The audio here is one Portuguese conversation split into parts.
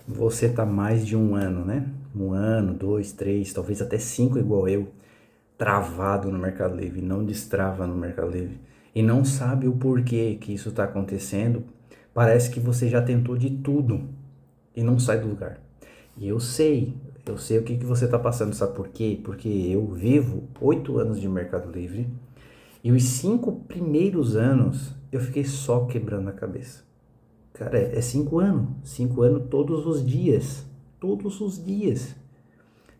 Você tá mais de um ano, né? Um ano, dois, três, talvez até cinco igual eu, travado no Mercado Livre, não destrava no Mercado Livre e não sabe o porquê que isso está acontecendo. Parece que você já tentou de tudo e não sai do lugar. E eu sei o que que você está passando, sabe por quê? Porque eu vivo 8 anos de Mercado Livre e os 5 primeiros anos eu fiquei só quebrando a cabeça. Cara, é 5 anos. 5 anos todos os dias.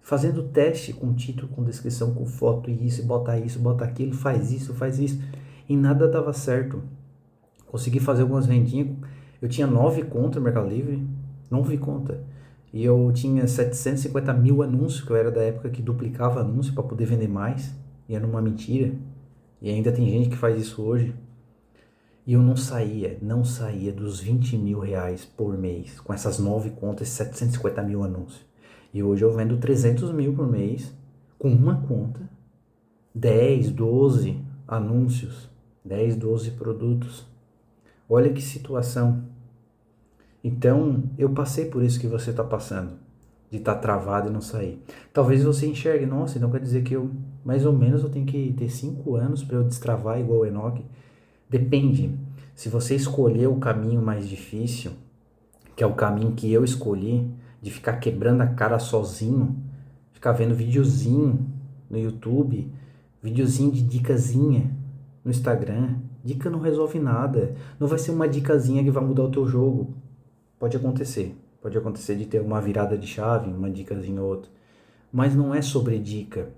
Fazendo teste com título, com descrição, com foto, e isso, bota aquilo, faz isso. E nada dava certo. Consegui fazer algumas vendinhas. Eu tinha 9 contas no Mercado Livre. 9 contas. E eu tinha 750 mil anúncios, que eu era da época que duplicava anúncio para poder vender mais. E era uma mentira. E ainda tem gente que faz isso hoje. E eu não saía dos 20 mil reais por mês, com essas 9 contas, 750 mil anúncios. E hoje eu vendo 300 mil por mês, com uma conta, 10, 12 anúncios, 10, 12 produtos. Olha que situação. Então, eu passei por isso que você está passando, de estar travado e não sair. Talvez você enxergue, nossa, então quer dizer que eu, mais ou menos, eu tenho que ter 5 anos para eu destravar igual o Enoch. Depende. Se você escolher o caminho mais difícil, que é o caminho que eu escolhi, de ficar quebrando a cara sozinho, ficar vendo videozinho no YouTube, videozinho de dicasinha no Instagram, dica não resolve nada. Não vai ser uma dicasinha que vai mudar o teu jogo. Pode acontecer. Pode acontecer de ter uma virada de chave, uma dicasinha ou outra. Mas não é sobre dica.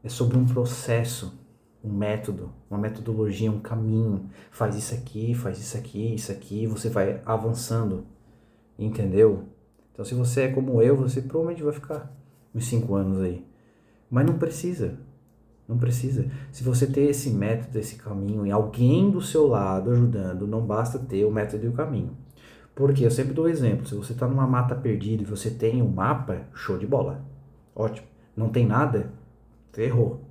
É sobre um processo, um método, uma metodologia, um caminho. Faz isso aqui, você vai avançando, entendeu? Então, se você é como eu, você provavelmente vai ficar uns 5 anos aí. Mas não precisa, não precisa. Se você ter esse método, esse caminho, e alguém do seu lado ajudando, não basta ter o método e o caminho. Porque eu sempre dou exemplo, se você está numa mata perdida e você tem um mapa, show de bola, ótimo. Não tem nada, ferrou.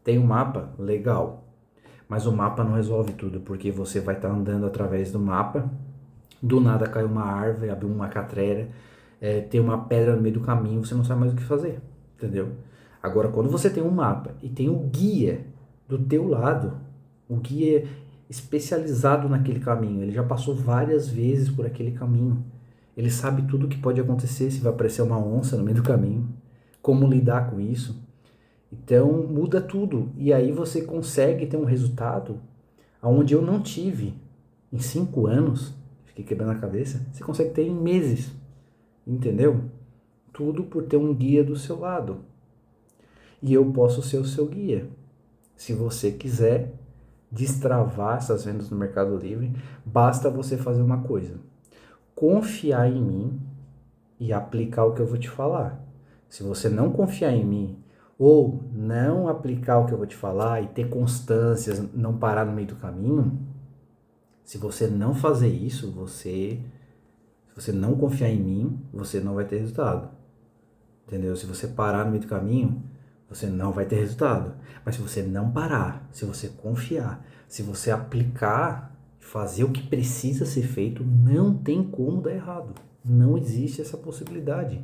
Tem um mapa, legal. Mas o mapa não resolve tudo, porque você vai estar andando através do mapa, do nada cai uma árvore, abre uma catrera, tem uma pedra no meio do caminho, você não sabe mais o que fazer, entendeu? Agora, quando você tem um mapa e tem um guia do teu lado, o guia especializado naquele caminho, ele já passou várias vezes por aquele caminho, ele sabe tudo o que pode acontecer, se vai aparecer uma onça no meio do caminho, como lidar com isso. Então muda tudo e aí você consegue ter um resultado onde eu não tive em 5 anos, fiquei quebrando a cabeça, você consegue ter em meses, entendeu? Tudo por ter um guia do seu lado. E eu posso ser o seu guia. Se você quiser destravar essas vendas no Mercado Livre, basta você fazer uma coisa: confiar em mim e aplicar o que eu vou te falar. Se você não confiar em mim ou não aplicar o que eu vou te falar e ter constâncias, não parar no meio do caminho, se você não fazer isso, se você não confiar em mim, você não vai ter resultado. Entendeu? Se você parar no meio do caminho, você não vai ter resultado. Mas se você não parar, se você confiar, se você aplicar, fazer o que precisa ser feito, não tem como dar errado. Não existe essa possibilidade.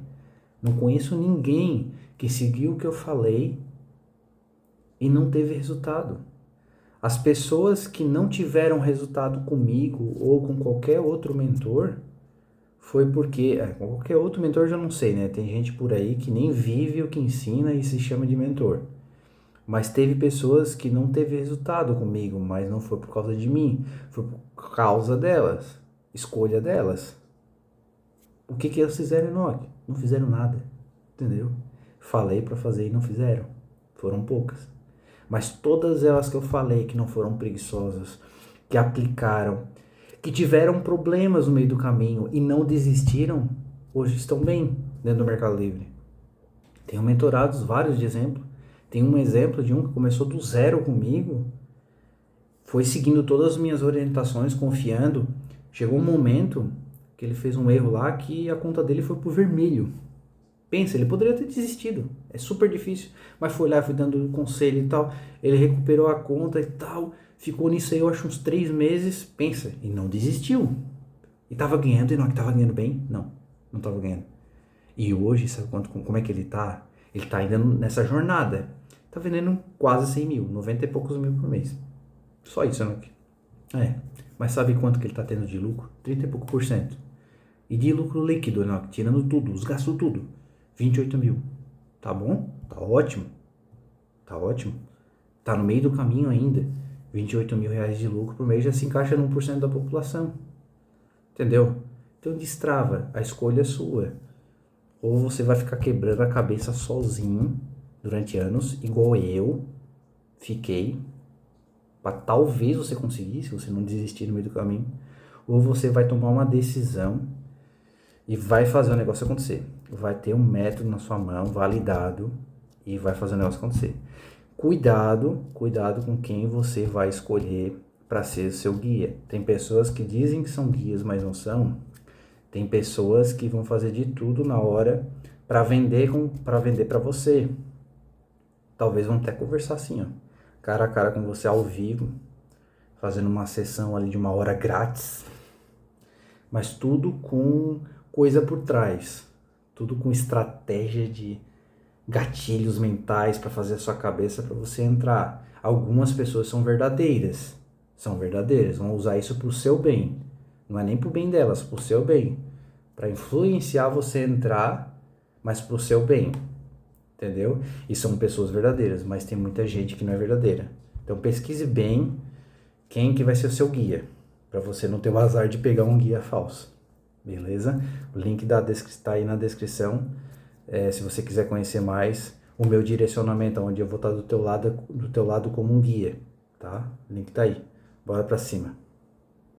Não conheço ninguém que seguiu o que eu falei e não teve resultado. As pessoas que não tiveram resultado comigo ou com qualquer outro mentor foi porque, com qualquer outro mentor eu já não sei, né? Tem gente por aí que nem vive o que ensina e se chama de mentor. Mas teve pessoas que não teve resultado comigo, mas não foi por causa de mim, foi por causa delas, escolha delas. O que elas fizeram, Enoch? Não fizeram nada, entendeu? Falei para fazer e não fizeram. Foram poucas. Mas todas elas que eu falei que não foram preguiçosas, que aplicaram, que tiveram problemas no meio do caminho e não desistiram, hoje estão bem dentro do Mercado Livre. Tenho mentorados vários de exemplo. Tem um exemplo de um que começou do zero comigo, foi seguindo todas as minhas orientações, confiando. Chegou um momento que ele fez um erro lá que a conta dele foi pro vermelho. Pensa, ele poderia ter desistido. É super difícil. Mas foi lá, fui dando conselho e tal. Ele recuperou a conta e tal. Ficou nisso aí, eu acho, uns 3 meses. Pensa, e não desistiu. E tava ganhando, e não que tava ganhando bem? Não. Não estava ganhando. E hoje, sabe como é que ele tá? Ele tá ainda nessa jornada. Tá vendendo quase 100 mil, 90 e poucos mil por mês. Só isso, né? Mas sabe quanto que ele tá tendo de lucro? 30 e pouco por cento. E de lucro líquido, né? Tirando tudo, os gastos tudo. 28 mil. Tá bom? Tá ótimo. Tá ótimo. Tá no meio do caminho ainda. 28 mil reais de lucro por mês já se encaixa no 1% da população. Entendeu? Então destrava. A escolha é sua. Ou você vai ficar quebrando a cabeça sozinho durante anos, igual eu fiquei, para talvez você conseguir, se você não desistir no meio do caminho. Ou você vai tomar uma decisão e vai fazer o negócio acontecer. Vai ter um método na sua mão, validado, e vai fazer o negócio acontecer. Cuidado com quem você vai escolher para ser seu guia. Tem pessoas que dizem que são guias, mas não são. Tem pessoas que vão fazer de tudo na hora para vender para você. Talvez vão até conversar assim, ó, cara a cara com você ao vivo, fazendo uma sessão ali de 1 hora grátis, mas tudo com coisa por trás, tudo com estratégia de gatilhos mentais para fazer a sua cabeça para você entrar. Algumas pessoas são verdadeiras, vão usar isso pro seu bem, não é nem pro bem delas, pro seu bem, para influenciar você a entrar, mas pro seu bem, entendeu? E são pessoas verdadeiras, mas tem muita gente que não é verdadeira. Então pesquise bem quem que vai ser o seu guia, para você não ter o azar de pegar um guia falso, beleza? O link tá aí na descrição. Se você quiser conhecer mais o meu direcionamento, onde eu vou estar do teu lado como um guia, tá? O link tá aí. Bora pra cima.